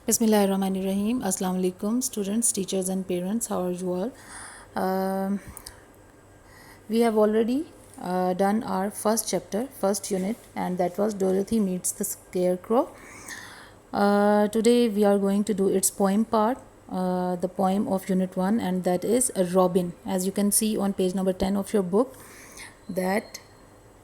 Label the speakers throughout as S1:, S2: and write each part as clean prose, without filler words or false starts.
S1: Bismillahirrahmanirrahim. Assalamu alaikum, students, teachers, and parents. How are you all? We have already done our first chapter, first unit, and that was Dorothy Meets the Scarecrow. Today we are going to do its poem part, the poem of Unit 1, and that is Robin. As you can see on page number 10 of your book, that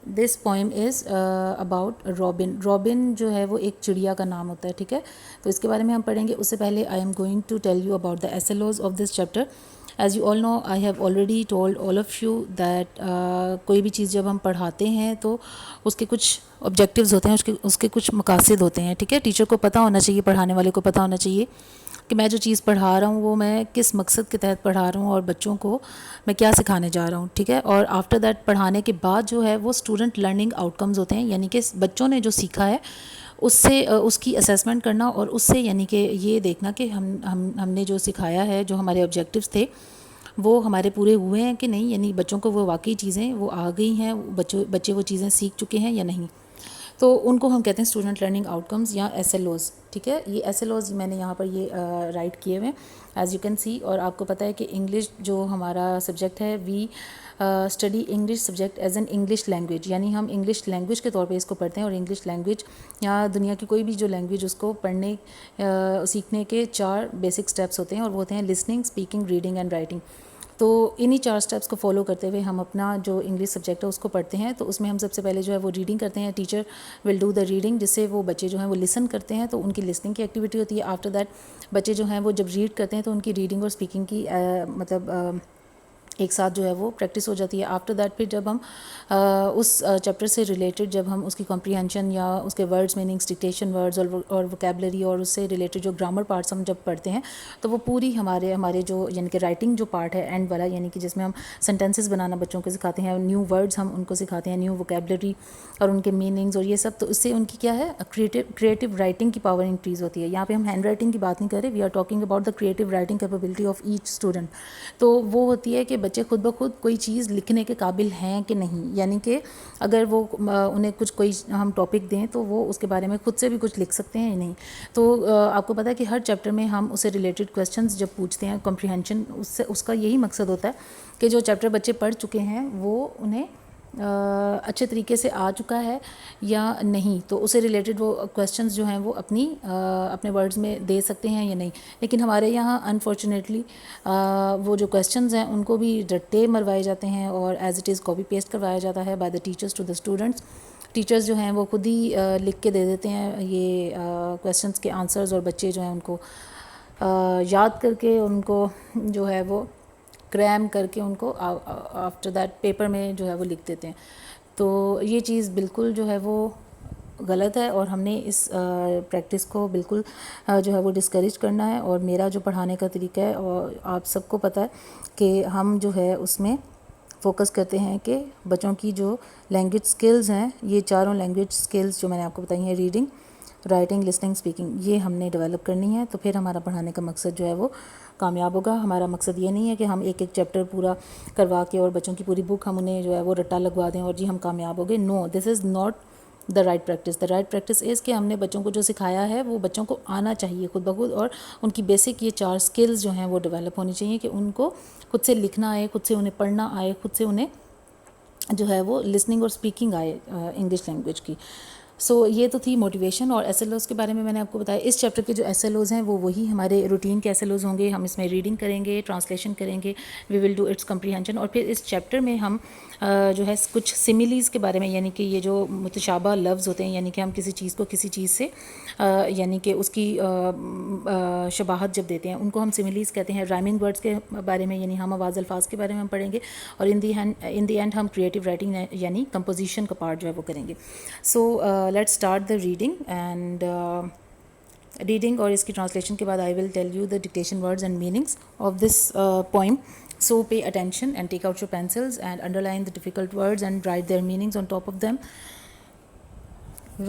S1: this poem is about robin. Robin जो है वो एक चिड़िया का नाम होता है, ठीक है. तो इसके बारे में हम पढ़ेंगे. उससे पहले I am going to tell you about the SLOs of this chapter. As you all know, I have already told all of you that कोई भी चीज़ जब हम पढ़ाते हैं तो उसके कुछ ऑब्जेक्टिव्स होते हैं, उसके कुछ मकासद होते हैं, ठीक है. टीचर को पता होना चाहिए, पढ़ाने वाले को पता होना चाहिए कि मैं जो चीज़ पढ़ा रहा हूँ वो मैं किस मकसद के तहत पढ़ा रहा हूँ और बच्चों को मैं क्या सिखाने जा रहा हूँ, ठीक है. और आफ्टर दैट पढ़ाने के बाद जो है वो स्टूडेंट लर्निंग आउटकम्स होते हैं, यानी कि बच्चों ने जो सीखा है उससे उसकी असेसमेंट करना और उससे यानी कि ये देखना कि हमने जो सिखाया है, जो हमारे ऑब्जेक्टिव्स थे वो हमारे पूरे हुए हैं कि नहीं, यानी बच्चों को वो वाकई चीज़ें वो आ गई हैं, बच्चे वो चीज़ें सीख चुके हैं या नहीं. तो उनको हम कहते हैं स्टूडेंट लर्निंग आउटकम्स या एसएलओज, ठीक है. ये एसएलओज मैंने यहाँ पर ये राइट किए हुए हैं एज़ यू कैन सी. और आपको पता है कि इंग्लिश जो हमारा सब्जेक्ट है, we study English subject as an English language, यानी हम इंग्लिश लैंग्वेज के तौर पे इसको पढ़ते हैं. और इंग्लिश लैंग्वेज या दुनिया की कोई भी जो लैंग्वेज, उसको पढ़ने सीखने के 4 बेसिक स्टेप्स होते हैं, और वो होते हैं listening, speaking, reading and writing. तो इन्हीं 4 स्टेप्स को फॉलो करते हुए हम अपना जो इंग्लिश सब्जेक्ट है उसको पढ़ते हैं. तो उसमें हम सबसे पहले जो है वो रीडिंग करते हैं. Teacher will do the reading, जिससे वो बच्चे जो हैं वो लिसन करते हैं, तो उनकी लिसनिंग की एक्टिविटी होती है. आफ्टर दैट बच्चे जो हैं वो जब रीड करते हैं तो उनकी रीडिंग और स्पीकिंग की मतलब एक साथ जो है वो प्रैक्टिस हो जाती है. आफ्टर दैट फिर जब हम उस चैप्टर से रिलेटेड जब हम उसकी कॉम्प्रीहेंशन या उसके वर्ड्स मीनिंग्स, डिक्टेशन वर्ड्स और वोकेबलरी और उससे रिलेटेड जो ग्रामर पार्ट्स हम जब पढ़ते हैं तो वो पूरी हमारे जो यानी कि राइटिंग जो पार्ट है एंड वाला, यानी कि जिसमें हम सेंटेंसेस बनाना बच्चों को सिखाते हैं, न्यू वर्ड्स हम उनको सिखाते हैं, न्यू वोकेबलरी और उनके मीनिंग्स और ये सब. तो इससे उनकी क्या है, क्रिएटिव राइटिंग की पावर इंक्रीज़ होती है. यहाँ पे हम हैंड राइटिंग की बात नहीं कर रहे, we are talking about the creative writing capability of each student. तो वो होती है कि बच्चे खुद ब खुद कोई चीज़ लिखने के काबिल हैं कि नहीं, यानी कि अगर वो उन्हें कोई हम टॉपिक दें तो वो उसके बारे में खुद से भी कुछ लिख सकते हैं या नहीं. तो आपको पता है कि हर चैप्टर में हम उससे रिलेटेड क्वेश्चंस जब पूछते हैं, कॉम्प्रीहेंशन, उससे उसका यही मकसद होता है कि जो चैप्टर बच्चे पढ़ चुके हैं वो उन्हें अच्छे तरीके से आ चुका है या नहीं, तो उससे रिलेटेड वो क्वेश्चंस जो हैं वो अपने वर्ड्स में दे सकते हैं या नहीं. लेकिन हमारे यहाँ अनफॉर्चुनेटली वो जो क्वेश्चंस हैं उनको भी रट्टे मरवाए जाते हैं और as it is copy paste करवाया जाता है by the teachers to the students. Teachers जो हैं वो खुद ही लिख के दे देते हैं ये क्वेश्चंस के आंसर्स, और बच्चे जो हैं उनको याद करके उनको जो है वो क्रैम करके उनको आफ्टर दैट पेपर में जो है वो लिख देते हैं. तो ये चीज़ बिल्कुल जो है वो गलत है और हमने इस प्रैक्टिस को बिल्कुल जो है वो डिस्करेज करना है. और मेरा जो पढ़ाने का तरीका है, और आप सबको पता है कि हम जो है उसमें फ़ोकस करते हैं कि बच्चों की जो लैंग्वेज स्किल्स हैं, ये चारों लैंग्वेज स्किल्स जो मैंने आपको बताई हैं, रीडिंग, राइटिंग, लिसनिंग, स्पीकिंग, ये हमने डेवलप करनी है. तो फिर हमारा पढ़ाने का मकसद जो है वो कामयाब होगा. हमारा मकसद ये नहीं है कि हम एक एक चैप्टर पूरा करवा के और बच्चों की पूरी बुक हम उन्हें जो है वो रट्टा लगवा दें और जी हम कामयाब हो गए. No, this is not the right practice. The right practice is कि हमने बच्चों को जो सिखाया है वो बच्चों को आना चाहिए खुद ब खुद, और उनकी बेसिक ये 4 स्किल्स जो हैं वो डेवलप होनी चाहिए कि उनको खुद से लिखना आए, खुद से उन्हें पढ़ना आए, खुद से उन्हें जो है वो लिसनिंग और स्पीकिंग आए इंग्लिश लैंग्वेज की. सो ये तो थी मोटिवेशन. और एसएलओज़ के बारे में मैंने आपको बताया. इस चैप्टर के जो एसएलओज़ हैं वो वही हमारे रूटीन के एसएलओज़ होंगे. हम इसमें रीडिंग करेंगे, ट्रांसलेशन करेंगे, we will do its comprehension. और फिर इस चैप्टर में हम जो है कुछ सिमिलीज़ के बारे में, यानी कि ये जो मुतशाबा लफ्ज़ होते हैं, यानी कि हम किसी चीज़ को किसी चीज़ से यानी कि उसकी शबाहत जब देते हैं उनको हम सिमिलीज़ कहते हैं. राइमिंग वर्ड्स के बारे में, यानी हम आवाज़ अल्फाज के बारे में हम पढ़ेंगे. और इन दी एंड हम क्रिएटिव राइटिंग यानी कंपोजिशन का पार्ट जो है वो करेंगे. So let's start the reading and reading और इसकी ट्रांसलेशन के बाद I will tell you the dictation words and meanings of this poem. So pay attention and take out your pencils and underline the difficult words and write their meanings on top of them.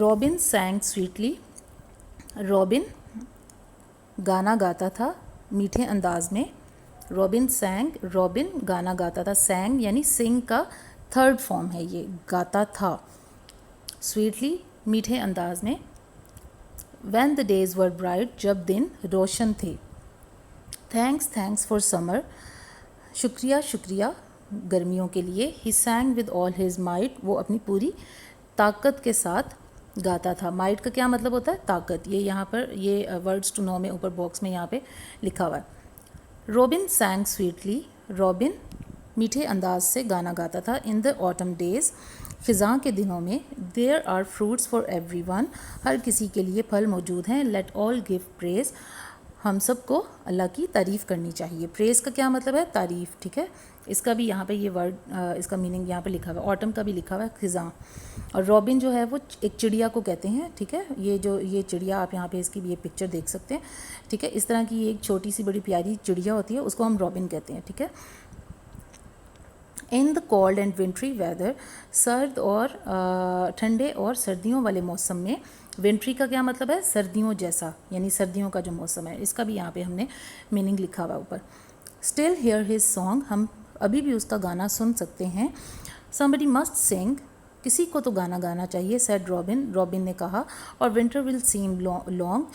S1: Robin sang sweetly. Robin गाना गाता था मीठे अंदाज में. Robin सैंग, robin गाना गाता था. सैंग यानी सिंग का थर्ड फॉर्म है ये, गाता था. स्वीटली मीठे अंदाज में. when the days were bright, जब दिन रोशन थे. Thanks, thanks for summer. शुक्रिया शुक्रिया गर्मियों के लिए. He sang with all his might. वो अपनी पूरी ताकत के साथ गाता था. माइट का क्या मतलब होता है? ताकत. ये यहाँ पर ये वर्ड्स टू नो में ऊपर बॉक्स में यहाँ पे लिखा हुआ है. Robin सैंग sweetly. रॉबिन मीठे अंदाज से गाना गाता था. इन द ऑटम डेज, ख़िज़ां के दिनों में. There are fruits for every one. हर किसी के लिए फल मौजूद हैं. Let all give praise. हम सबको अल्लाह की तारीफ़ करनी चाहिए. प्रेज़ का क्या मतलब है? तारीफ़. ठीक है, इसका भी यहाँ पे ये वर्ड इसका मीनिंग यहाँ पे लिखा हुआ है. ऑटम का भी लिखा हुआ है ख़िज़ां. और रॉबिन जो है वो एक चिड़िया को कहते हैं. ठीक है, ये चिड़िया आप यहाँ पे इसकी भी ये पिक्चर देख सकते हैं. ठीक है, इस तरह की एक छोटी सी बड़ी प्यारी चिड़िया होती है, उसको हम रॉबिन कहते हैं. ठीक है. In the cold and wintry weather. सर्द और ठंडे और सर्दियों वाले मौसम में. विंट्री का क्या मतलब है? सर्दियों जैसा, यानी सर्दियों का जो मौसम है. इसका भी यहाँ पे हमने मीनिंग लिखा हुआ ऊपर. Still here his song. हम अभी भी उसका गाना सुन सकते हैं. समबडी मस्ट सिंग. किसी को तो गाना गाना चाहिए. Said robin. रॉबिन ने कहा. और विंटर विल सीम लॉन्ग.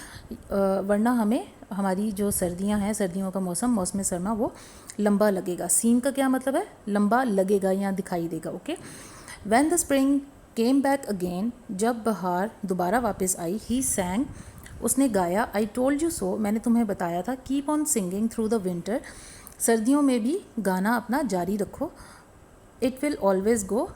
S1: वरना हमें हमारी जो सर्दियां हैं, सर्दियों का मौसम सरमा वो लंबा लगेगा. सीम का क्या मतलब है? लंबा लगेगा या दिखाई देगा. Okay. When the spring came back again. जब बहार दोबारा वापस आई. ही सैंग. उसने गाया. I told you so. मैंने तुम्हें बताया था. Keep on singing through the winter. सर्दियों में भी गाना अपना जारी रखो. It will always go.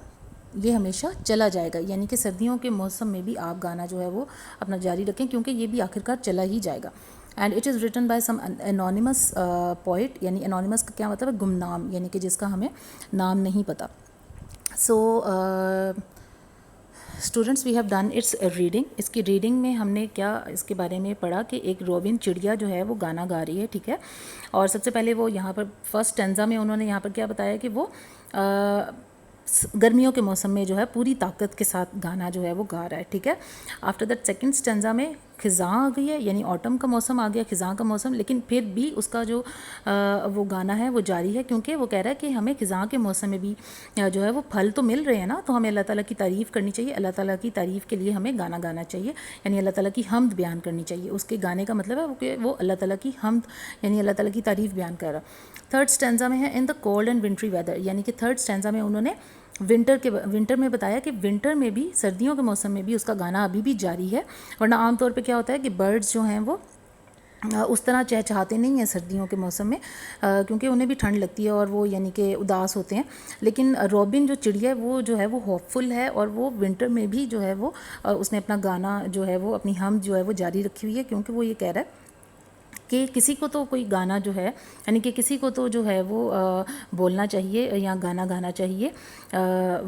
S1: ये हमेशा चला जाएगा, यानी कि सर्दियों के मौसम में भी आप गाना जो है वो अपना जारी रखें, क्योंकि ये भी आखिरकार चला ही जाएगा. And it is written by some anonymous poet. यानी एनोनिमस का क्या मतलब है? गुमनाम, यानी कि जिसका हमें नाम नहीं पता. So students, we have done its reading. इसकी रीडिंग में हमने क्या इसके बारे में पढ़ा कि एक रॉबिन चिड़िया जो है वो गाना गा रही है. ठीक है, और सबसे पहले वो यहाँ पर फर्स्ट स्टैंजा में उन्होंने यहाँ पर क्या बताया कि वो गर्मियों के मौसम में जो है पूरी ताकत के साथ गाना जो है वो गा रहा है. ठीक है. आफ्टर दैट सेकंड स्टैंजा में ख़िज़ां आ गई है, यानी ऑटम का मौसम आ गया, ख़िज़ां का मौसम. लेकिन फिर भी उसका जो वो गाना है वो जारी है, क्योंकि वो कह रहा है कि हमें ख़िज़ां के मौसम में भी जो है वो फल तो मिल रहे हैं ना, तो हमें अल्लाह ताला की तारीफ़ करनी चाहिए. अल्लाह ताला की तारीफ़ के लिए हमें गाना गाना चाहिए, यानी अल्लाह ताला की हम्द बयान करनी चाहिए. उसके गाने का मतलब है कि वो अल्लाह ताला की हम्द, यानी अल्लाह ताला की तारीफ़ बयान कर रहा. थर्ड स्टैंजा में है in the cold and wintry weather, यानी कि थर्ड स्टैंजा में उन्होंने विंटर में बताया कि विंटर में भी, सर्दियों के मौसम में भी उसका गाना अभी भी जारी है. वरना आमतौर पे क्या होता है कि बर्ड्स जो हैं वो उस तरह चहचहाते नहीं हैं सर्दियों के मौसम में, क्योंकि उन्हें भी ठंड लगती है और वो यानी कि उदास होते हैं. लेकिन रॉबिन जो चिड़िया है वो जो है वो होपफुल है, और वो विंटर में भी जो है वो उसने अपना गाना जो है वो, अपनी हम जो है वो जारी रखी हुई है, क्योंकि वो ये कह रहा है कि किसी को तो कोई गाना जो है, यानी कि किसी को तो जो है वो बोलना चाहिए या गाना गाना चाहिए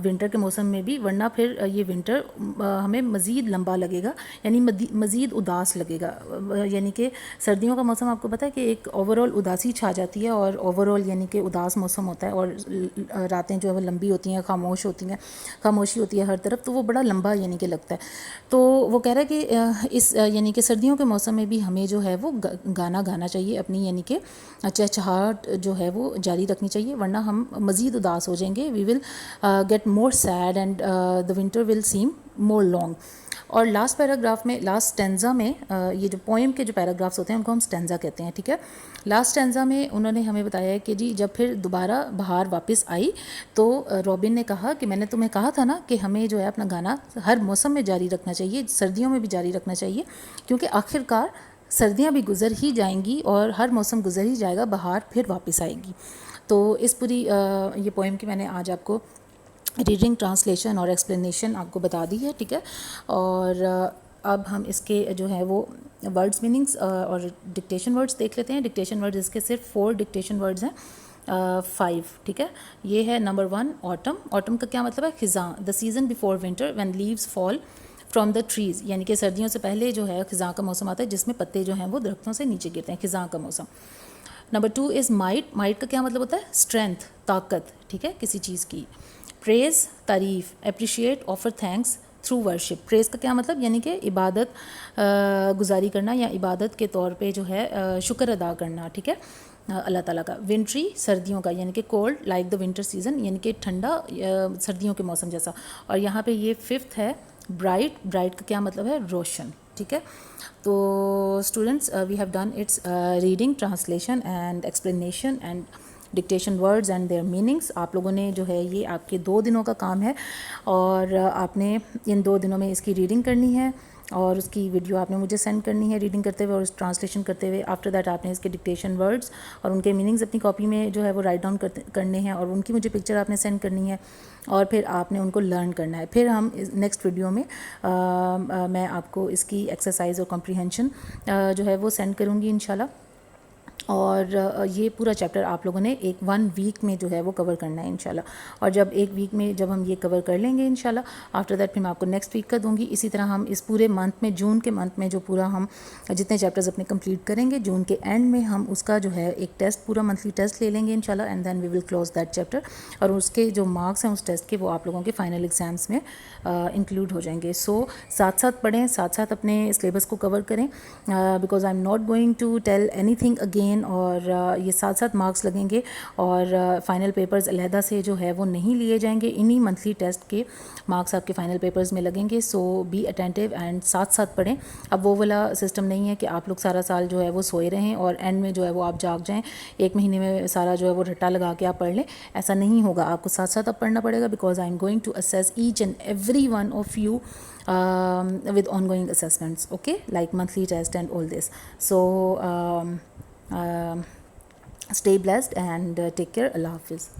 S1: विंटर के मौसम में भी. वरना फिर ये विंटर हमें मज़ीद लंबा लगेगा, यानी मज़ीद उदास लगेगा. यानी कि सर्दियों का मौसम आपको पता है कि एक ओवरऑल उदासी छा जाती है, और ओवरऑल यानी कि उदास मौसम होता है, और रातें जो है वो लंबी होती हैं, खामोश होती हैं, खामोशी होती है हर तरफ, तो वो बड़ा लंबा यानी कि लगता है. तो वो कह रहा है कि इस यानी कि सर्दियों के मौसम में भी हमें जो है वो गाना चाहिए अपनी, यानी कि चहचहाहट जो है वो जारी रखनी चाहिए, वरना हम मज़ीद उदास हो जाएंगे. We will get more sad and the winter will seem more long. और लास्ट पैराग्राफ में, लास्ट स्टैंजा में, ये जो पोएम के जो पैराग्राफ्स होते हैं उनको हम स्टैंजा कहते हैं. ठीक है. लास्ट स्टैंजा में उन्होंने हमें बताया है कि जी जब फिर दोबारा बहार वापस आई तो रॉबिन ने कहा कि मैंने तुम्हें कहा था ना कि हमें जो है अपना गाना हर मौसम में जारी रखना चाहिए, सर्दियों में भी जारी रखना चाहिए, क्योंकि आखिरकार सर्दियाँ भी गुज़र ही जाएंगी और हर मौसम गुज़र ही जाएगा, बहार फिर वापस आएगी. तो इस पूरी ये पोएम की मैंने आज आपको रीडिंग, ट्रांसलेशन और एक्सप्लेनेशन आपको बता दी है. ठीक है. और अब हम इसके जो है वो वर्ड्स मीनिंग्स और डिक्टेशन वर्ड्स देख लेते हैं. डिक्टेशन वर्ड्स इसके सिर्फ 4 डिक्टेशन वर्ड्स हैं, 5. ठीक है. ये है नंबर 1 ऑटम. ऑटम का क्या मतलब है? ख़िज़ां. The season before winter when leaves fall from the trees, यानी कि सर्दियों से पहले जो है ख़िज़ां का मौसम आता है, जिसमें पत्ते जो हैं वो दरख्तों से नीचे गिरते हैं, ख़िज़ां का मौसम. Number 2 is might. माइट का क्या मतलब होता है? स्ट्रेंथ, ताकत. ठीक है, किसी चीज़ की. प्रेज़, तारीफ़. Appreciate, offer thanks through worship. Praise का क्या मतलब? यानी कि इबादत गुजारी करना, या इबादत के तौर पे जो है शुक्र अदा करना. ठीक है, अल्लाह ताला का. विंट्री, सर्दियों का, यानी कि cold like the winter season, यानी कि ठंडा सर्दियों के मौसम जैसा. और यहाँ पे ये 5th है ब्राइट. ब्राइट का क्या मतलब है? रोशन. ٹھیک ہے. تو students we have done its reading, translation and explanation and dictation words and their meanings. آپ لوگوں نے جو ہے یہ آپ کے 2 دنوں کا کام ہے, اور آپ نے ان 2 دنوں میں اس کی ریڈنگ کرنی ہے, اور اس کی ویڈیو آپ نے مجھے سینڈ کرنی ہے ریڈنگ کرتے ہوئے اور ٹرانسلیشن کرتے ہوئے. آفٹر دیٹ آپ نے اس کے ڈکٹیشن ورڈز اور ان کے میننگز اپنی کاپی میں جو ہے وہ رائٹ ڈاؤن کرنے ہیں, اور ان کی مجھے پکچر آپ نے سینڈ کرنی ہے, اور پھر آپ نے ان کو لرن کرنا ہے. پھر ہم نیکسٹ ویڈیو میں میں آپ کو اس کی ایکسرسائز اور کمپریہنشن جو ہے وہ سینڈ کروں گی انشاءاللہ. اور یہ پورا چیپٹر آپ لوگوں نے 1 ویک میں جو ہے وہ کور کرنا ہے انشاءاللہ. اور جب 1 ویک میں جب ہم یہ کور کر لیں گے انشاءاللہ, آفٹر دیٹ پھر میں آپ کو نیکسٹ ویک کا دوں گی. اسی طرح ہم اس پورے منتھ میں, جون کے منتھ میں جو پورا ہم جتنے چیپٹرز اپنے کمپلیٹ کریں گے, جون کے اینڈ میں ہم اس کا جو ہے ایک ٹیسٹ, پورا منتھلی ٹیسٹ لے لیں گے انشاءاللہ, and then we will close that chapter. اور اس کے جو مارکس ہیں اس ٹیسٹ کے, وہ آپ لوگوں کے فائنل ایگزامس میں انکلوڈ ہو جائیں گے. سو ساتھ ساتھ پڑھیں, ساتھ ساتھ اپنے سلیبس کو کور کریں, because I am not going to tell anything again. اور یہ ساتھ ساتھ مارکس لگیں گے, اور فائنل پیپرز علیحدہ سے جو ہے وہ نہیں لیے جائیں گے. انہی منتھلی ٹیسٹ کے مارکس آپ کے فائنل پیپرز میں لگیں گے. سو بی اٹینٹیو اینڈ ساتھ ساتھ پڑھیں. اب وہ والا سسٹم نہیں ہے کہ آپ لوگ سارا سال جو ہے وہ سوئے رہیں اور اینڈ میں جو ہے وہ آپ جاگ جائیں, 1 مہینے میں سارا جو ہے وہ رٹا لگا کے آپ پڑھ لیں. ایسا نہیں ہوگا, آپ کو ساتھ ساتھ اب پڑھنا پڑے گا, because I am going to assess each and every one of you with ongoing assessments, okay, like monthly test and all this. So stay blessed and take care. Allah Hafiz.